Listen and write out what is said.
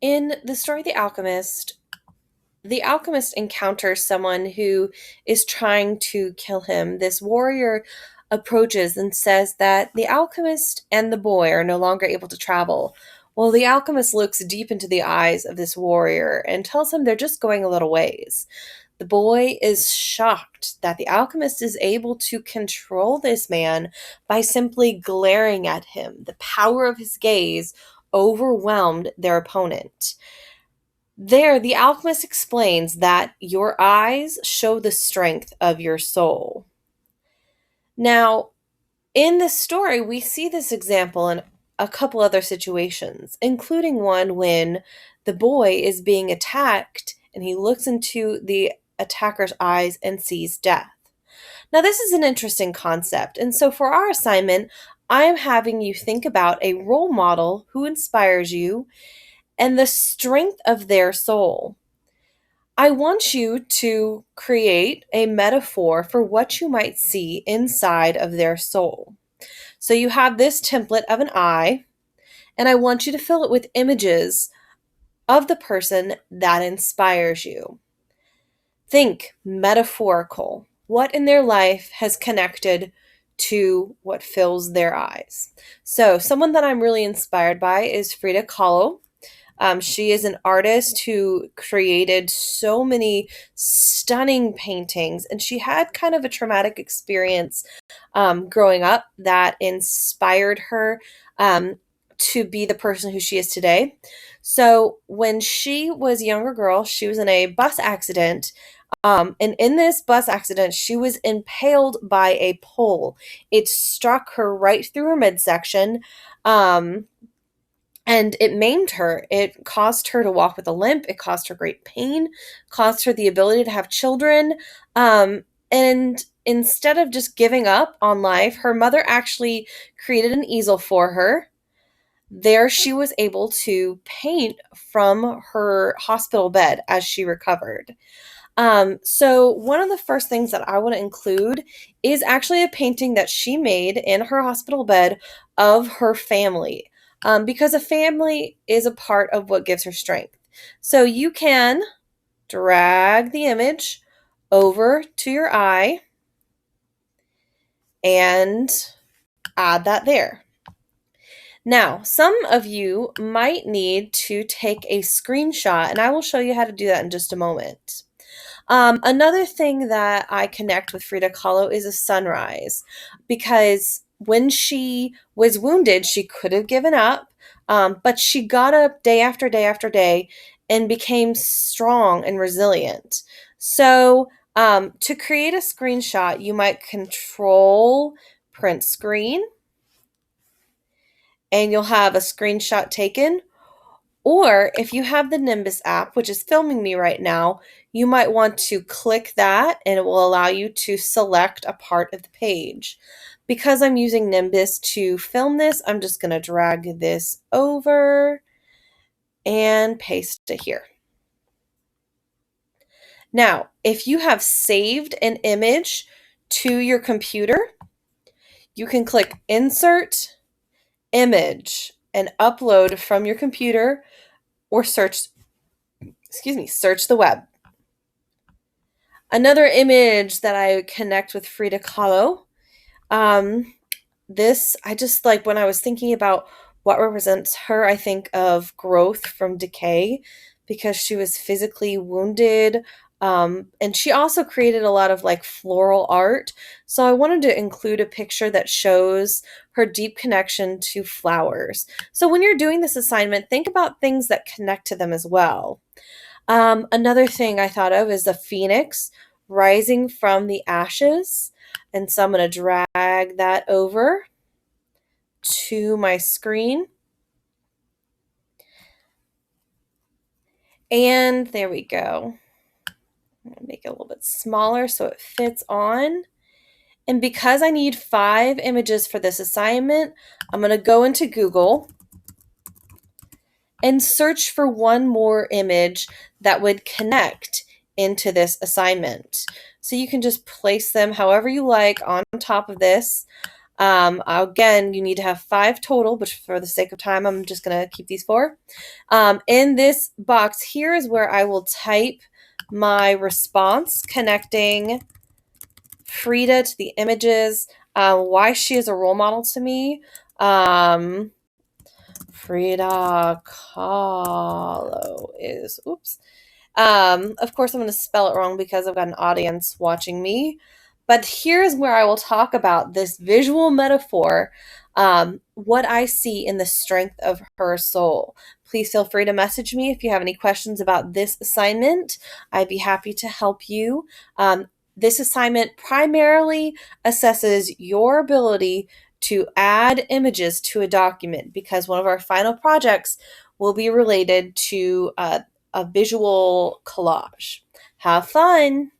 In the story the alchemist encounters someone who is trying to kill him. This warrior approaches and says that the alchemist and the boy are no longer able to travel. Well, the alchemist looks deep into the eyes of this warrior and tells him they're just going a little ways. The boy is shocked that the alchemist is able to control this man by simply glaring at him. The power of his gaze overwhelmed their opponent. There, the alchemist explains that your eyes show the strength of your soul. Now, in this story, we see this example in a couple other situations, including one when the boy is being attacked and he looks into the attacker's eyes and sees death. Now, this is an interesting concept, and so for our assignment, I am having you think about a role model who inspires you and the strength of their soul. I want you to create a metaphor for what you might see inside of their soul. So you have this template of an eye, and I want you to fill it with images of the person that inspires you. Think metaphorical. What in their life has connected to what fills their eyes? So, someone that I'm really inspired by is Frida Kahlo. She is an artist who created so many stunning paintings, and she had kind of a traumatic experience growing up that inspired her to be the person who she is today. So, when she was a younger girl, she was in a bus accident. And in this bus accident, she was impaled by a pole. It struck her right through her midsection. And it maimed her. It caused her to walk with a limp. It caused her great pain, caused her the ability to have children. And instead of just giving up on life, her mother actually created an easel for her. There, she was able to paint from her hospital bed as she recovered. So one of the first things that I want to include is actually a painting that she made in her hospital bed of her family, because a family is a part of what gives her strength. So you can drag the image over to your eye and add that there. Now, some of you might need to take a screenshot, and I will show you how to do that in just a moment. Another thing that I connect with Frida Kahlo is a sunrise, because when she was wounded, she could have given up, but she got up day after day after day and became strong and resilient. So, to create a screenshot, you might control print screen, and you'll have a screenshot taken. Or if you have the Nimbus app, which is filming me right now, you might want to click that and it will allow you to select a part of the page. Because I'm using Nimbus to film this, I'm just going to drag this over and paste it here. Now, if you have saved an image to your computer, you can click Insert Image and upload from your computer or search the web. Another image that I connect with Frida Kahlo, this, I just like when I was thinking about what represents her, I think of growth from decay, because she was physically wounded. And she also created a lot of like floral art. So I wanted to include a picture that shows her deep connection to flowers. So when you're doing this assignment, think about things that connect to them as well. Another thing I thought of is the phoenix rising from the ashes. And so I'm going to drag that over to my screen. And there we go. I'm going to make it a little bit smaller so it fits on. And because I need 5 images for this assignment, I'm going to go into Google and search for one more image that would connect into this assignment. So you can just place them however you like on top of this. Again, you need to have 5 total, but for the sake of time, I'm just going to keep these 4. In this box, here is where I will type my response connecting Frida to the images, why she is a role model to me. Frida Kahlo is, oops. Of course, I'm going to spell it wrong because I've got an audience watching me. But here's where I will talk about this visual metaphor, what I see in the strength of her soul. Please feel free to message me if you have any questions about this assignment. I'd be happy to help you. This assignment primarily assesses your ability to add images to a document because one of our final projects will be related to a visual collage. Have fun!